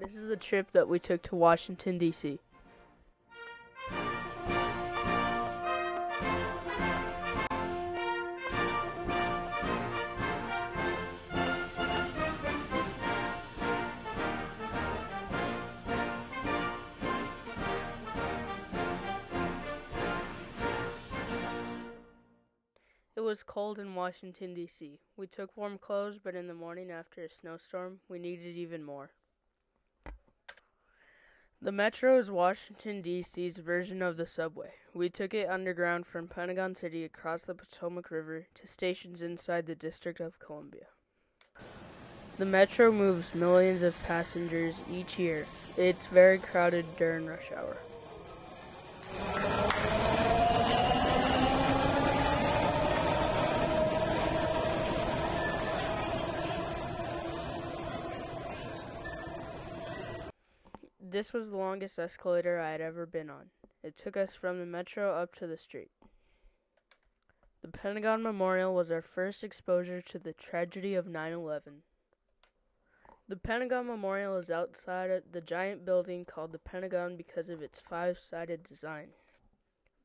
This is the trip that we took to Washington, D.C. It was cold in Washington, D.C. We took warm clothes, but in the morning after a snowstorm, we needed even more. The Metro is Washington, D.C.'s version of the subway. We took it underground from Pentagon City across the Potomac River to stations inside the District of Columbia. The Metro moves millions of passengers each year. It's very crowded during rush hour. This was the longest escalator I had ever been on. It took us from the Metro up to the street. The Pentagon Memorial was our first exposure to the tragedy of 9/11. The Pentagon Memorial is outside the giant building called the Pentagon because of its five-sided design.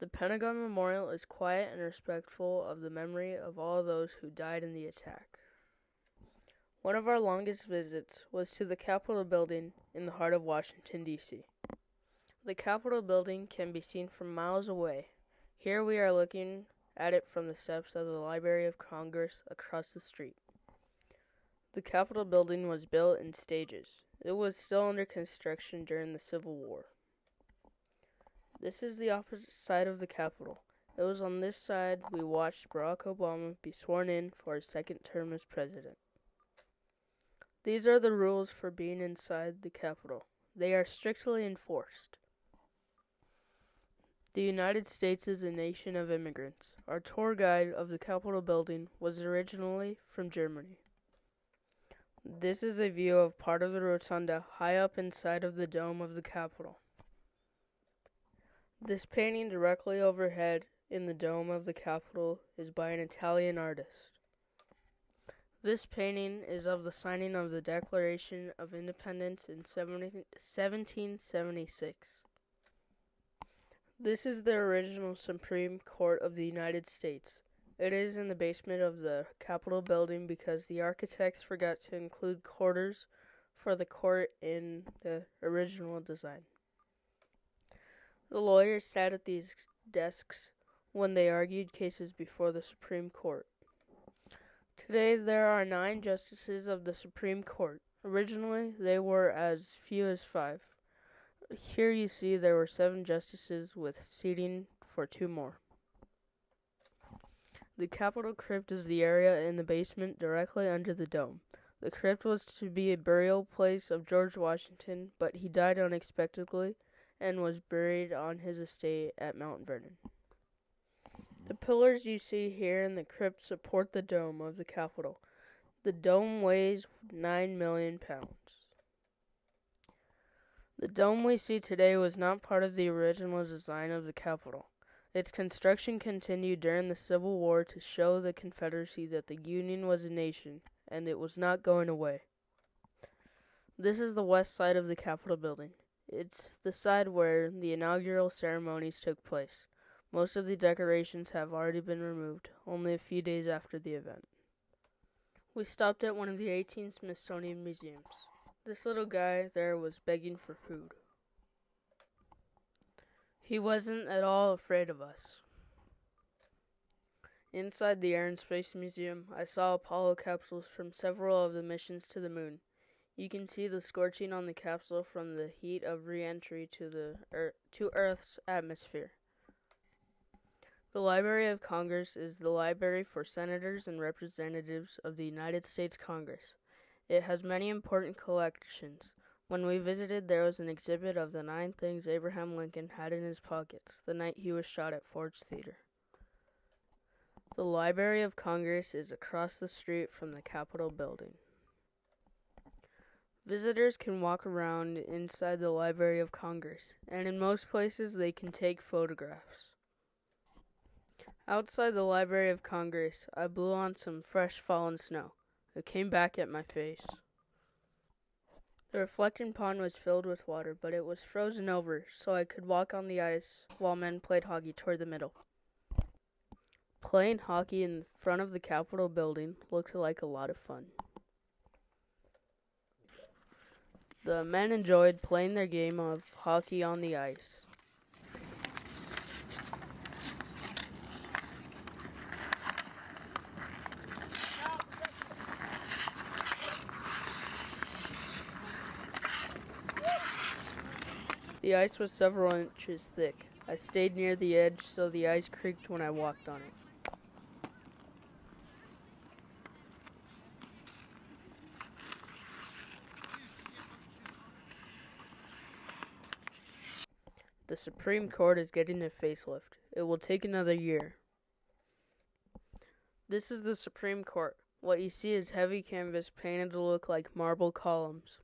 The Pentagon Memorial is quiet and respectful of the memory of all those who died in the attack. One of our longest visits was to the Capitol building in the heart of Washington, D.C. The Capitol building can be seen from miles away. Here we are looking at it from the steps of the Library of Congress across the street. The Capitol building was built in stages. It was still under construction during the Civil War. This is the opposite side of the Capitol. It was on this side we watched Barack Obama be sworn in for his second term as president. These are the rules for being inside the Capitol. They are strictly enforced. The United States is a nation of immigrants. Our tour guide of the Capitol building was originally from Germany. This is a view of part of the rotunda high up inside of the dome of the Capitol. This painting directly overhead in the dome of the Capitol is by an Italian artist. This painting is of the signing of the Declaration of Independence in 1776. This is the original Supreme Court of the United States. It is in the basement of the Capitol building because the architects forgot to include quarters for the court in the original design. The lawyers sat at these desks when they argued cases before the Supreme Court. Today there are 9 justices of the Supreme Court. Originally they were as few as 5. Here you see there were 7 justices with seating for 2 more. The Capitol Crypt is the area in the basement directly under the dome. The crypt was to be a burial place of George Washington, but he died unexpectedly and was buried on his estate at Mount Vernon. The pillars you see here in the crypt support the dome of the Capitol. The dome weighs 9 million pounds. The dome we see today was not part of the original design of the Capitol. Its construction continued during the Civil War to show the Confederacy that the Union was a nation, and it was not going away. This is the west side of the Capitol building. It's the side where the inaugural ceremonies took place. Most of the decorations have already been removed, only a few days after the event. We stopped at one of the 18 Smithsonian museums. This little guy there was begging for food. He wasn't at all afraid of us. Inside the Air and Space Museum, I saw Apollo capsules from several of the missions to the moon. You can see the scorching on the capsule from the heat of re-entry to Earth's atmosphere. The Library of Congress is the library for senators and representatives of the United States Congress. It has many important collections. When we visited, there was an exhibit of the 9 things Abraham Lincoln had in his pockets the night he was shot at Ford's Theater. The Library of Congress is across the street from the Capitol building. Visitors can walk around inside the Library of Congress, and in most places they can take photographs. Outside the Library of Congress, I blew on some fresh fallen snow. It came back at my face. The reflecting pond was filled with water, but it was frozen over, so I could walk on the ice while men played hockey toward the middle. Playing hockey in front of the Capitol building looked like a lot of fun. The men enjoyed playing their game of hockey on the ice. The ice was several inches thick. I stayed near the edge so the ice creaked when I walked on it. The Supreme Court is getting a facelift. It will take another year. This is the Supreme Court. What you see is heavy canvas painted to look like marble columns.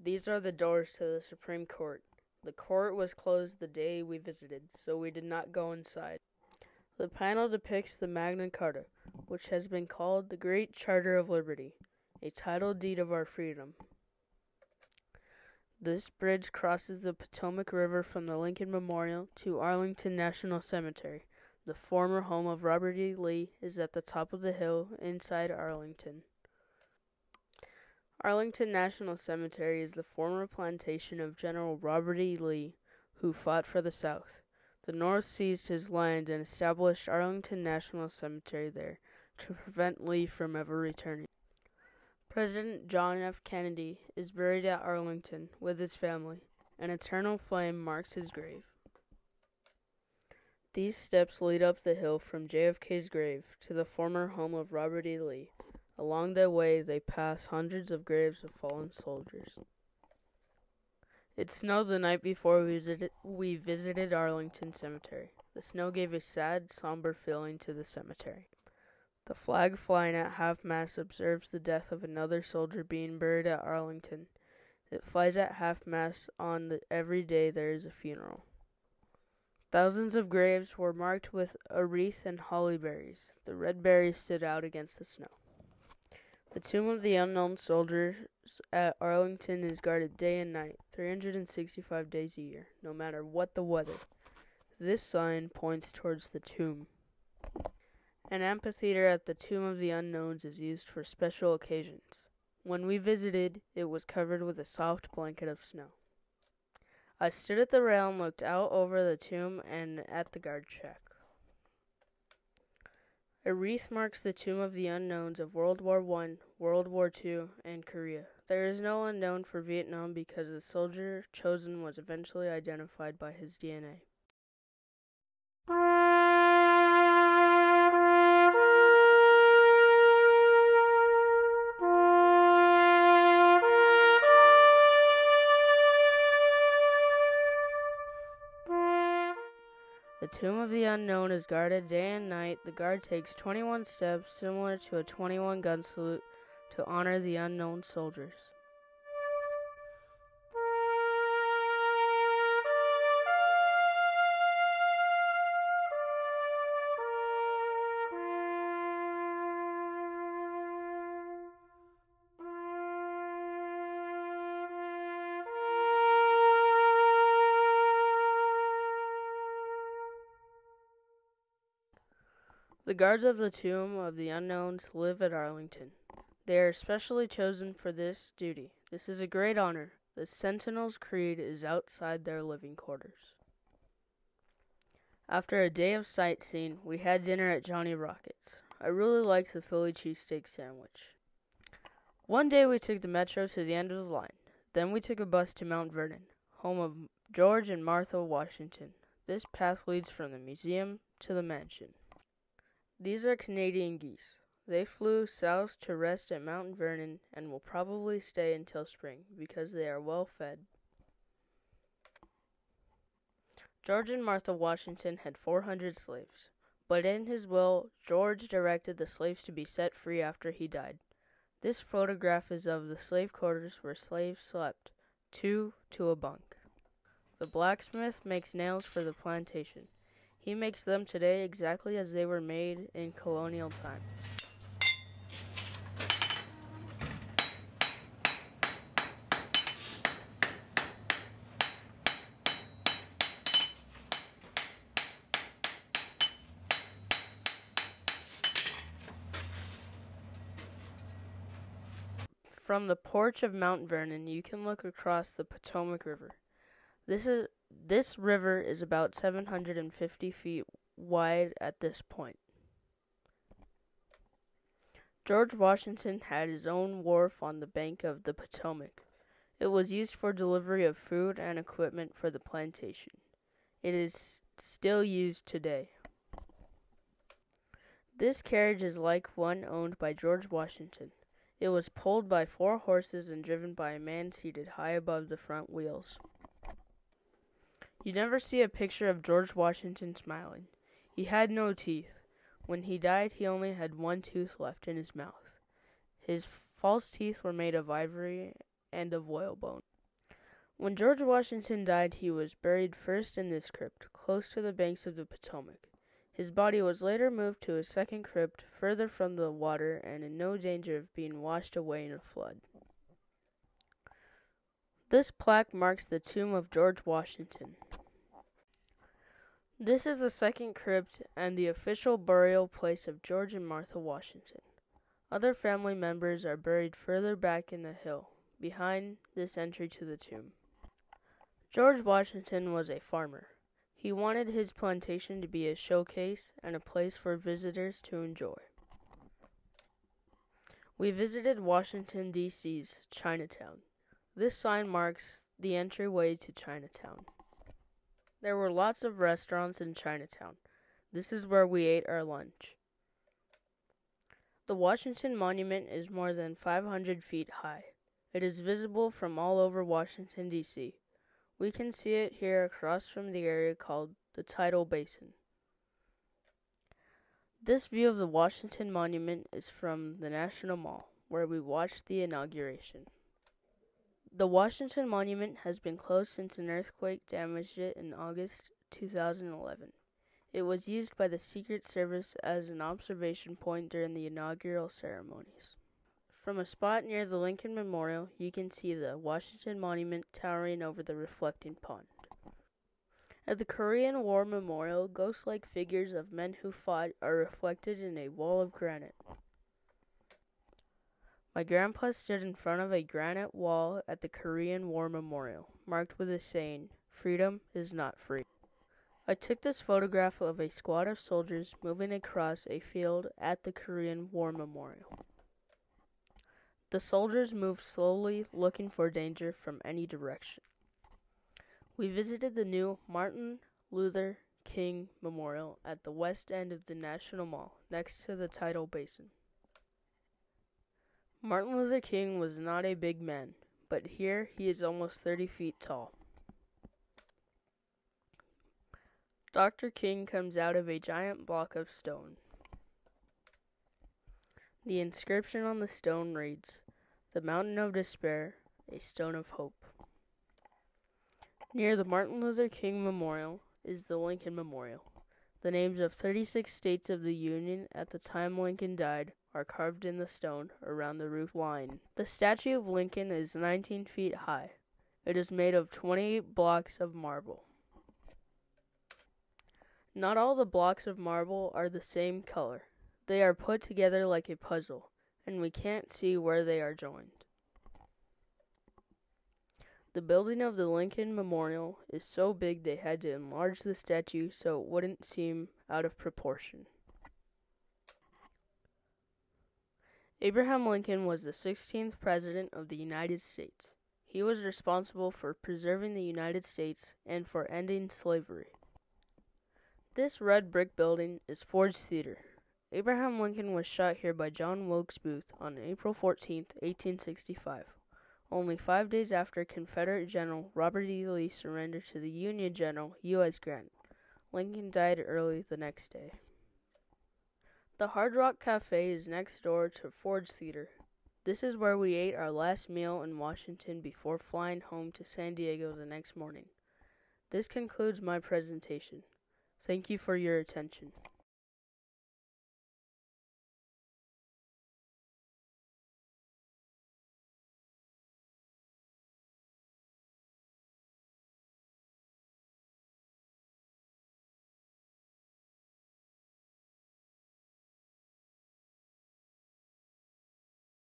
These are the doors to the Supreme Court. The court was closed the day we visited, so we did not go inside. The panel depicts the Magna Carta, which has been called the Great Charter of Liberty, a title deed of our freedom. This bridge crosses the Potomac River from the Lincoln Memorial to Arlington National Cemetery. The former home of Robert E. Lee is at the top of the hill inside Arlington. Arlington National Cemetery is the former plantation of General Robert E. Lee, who fought for the South. The North seized his land and established Arlington National Cemetery there to prevent Lee from ever returning. President John F. Kennedy is buried at Arlington with his family. An eternal flame marks his grave. These steps lead up the hill from JFK's grave to the former home of Robert E. Lee. Along their way, they pass hundreds of graves of fallen soldiers. It snowed the night before we visited Arlington Cemetery. The snow gave a sad, somber feeling to the cemetery. The flag flying at half-mast observes the death of another soldier being buried at Arlington. It flies at half-mast on every day there is a funeral. Thousands of graves were marked with a wreath and holly berries. The red berries stood out against the snow. The tomb of the unknown soldiers at Arlington is guarded day and night, 365 days a year, no matter what the weather. This sign points towards the tomb. An amphitheater at the Tomb of the Unknowns is used for special occasions. When we visited, it was covered with a soft blanket of snow. I stood at the rail and looked out over the tomb and at the guard shack. A wreath marks the Tomb of the Unknowns of World War I, World War II, and Korea. There is no unknown for Vietnam because the soldier chosen was eventually identified by his DNA. The Tomb of the Unknown is guarded day and night. The guard takes 21 steps, similar to a 21-gun salute, to honor the unknown soldiers. The guards of the Tomb of the Unknowns live at Arlington. They are specially chosen for this duty. This is a great honor. The Sentinel's creed is outside their living quarters. After a day of sightseeing, we had dinner at Johnny Rockets. I really liked the Philly cheesesteak sandwich. One day we took the metro to the end of the line. Then we took a bus to Mount Vernon, home of George and Martha Washington. This path leads from the museum to the mansion. These are Canadian geese. They flew south to rest at Mount Vernon and will probably stay until spring because they are well fed. George and Martha Washington had 400 slaves, but in his will, George directed the slaves to be set free after he died. This photograph is of the slave quarters where slaves slept, 2 to a bunk. The blacksmith makes nails for the plantation. He makes them today exactly as they were made in colonial times. From the porch of Mount Vernon, you can look across the Potomac River. This river is about 750 feet wide at this point. George Washington had his own wharf on the bank of the Potomac. It was used for delivery of food and equipment for the plantation. It is still used today. This carriage is like one owned by George Washington. It was pulled by 4 horses and driven by a man seated high above the front wheels. You never see a picture of George Washington smiling. He had no teeth. When he died, he only had 1 tooth left in his mouth. His false teeth were made of ivory and of whalebone. When George Washington died, he was buried first in this crypt, close to the banks of the Potomac. His body was later moved to a second crypt, further from the water and in no danger of being washed away in a flood. This plaque marks the tomb of George Washington. This is the second crypt and the official burial place of George and Martha Washington. Other family members are buried further back in the hill, behind this entry to the tomb. George Washington was a farmer. He wanted his plantation to be a showcase and a place for visitors to enjoy. We visited Washington, D.C.'s Chinatown. This sign marks the entryway to Chinatown. There were lots of restaurants in Chinatown. This is where we ate our lunch. The Washington Monument is more than 500 feet high. It is visible from all over Washington, D.C. We can see it here across from the area called the Tidal Basin. This view of the Washington Monument is from the National Mall, where we watched the inauguration. The Washington Monument has been closed since an earthquake damaged it in August 2011. It was used by the Secret Service as an observation point during the inaugural ceremonies. From a spot near the Lincoln Memorial, you can see the Washington Monument towering over the reflecting pond. At the Korean War Memorial, ghost-like figures of men who fought are reflected in a wall of granite. My grandpa stood in front of a granite wall at the Korean War Memorial, marked with a saying, "Freedom is not free." I took this photograph of a squad of soldiers moving across a field at the Korean War Memorial. The soldiers moved slowly, looking for danger from any direction. We visited the new Martin Luther King Memorial at the west end of the National Mall, next to the Tidal Basin. Martin Luther King was not a big man, but here he is almost 30 feet tall. Dr. King comes out of a giant block of stone. The inscription on the stone reads, "The Mountain of Despair, a Stone of Hope." Near the Martin Luther King Memorial is the Lincoln Memorial. The names of 36 states of the Union at the time Lincoln died are carved in the stone around the roof line. The statue of Lincoln is 19 feet high. It is made of 28 blocks of marble. Not all the blocks of marble are the same color. They are put together like a puzzle, and we can't see where they are joined. The building of the Lincoln Memorial is so big they had to enlarge the statue so it wouldn't seem out of proportion. Abraham Lincoln was the 16th President of the United States. He was responsible for preserving the United States and for ending slavery. This red brick building is Ford's Theater. Abraham Lincoln was shot here by John Wilkes Booth on April 14, 1865. Only 5 days after Confederate General Robert E. Lee surrendered to the Union General U.S. Grant. Lincoln died early the next day. The Hard Rock Cafe is next door to Ford's Theater. This is where we ate our last meal in Washington before flying home to San Diego the next morning. This concludes my presentation. Thank you for your attention.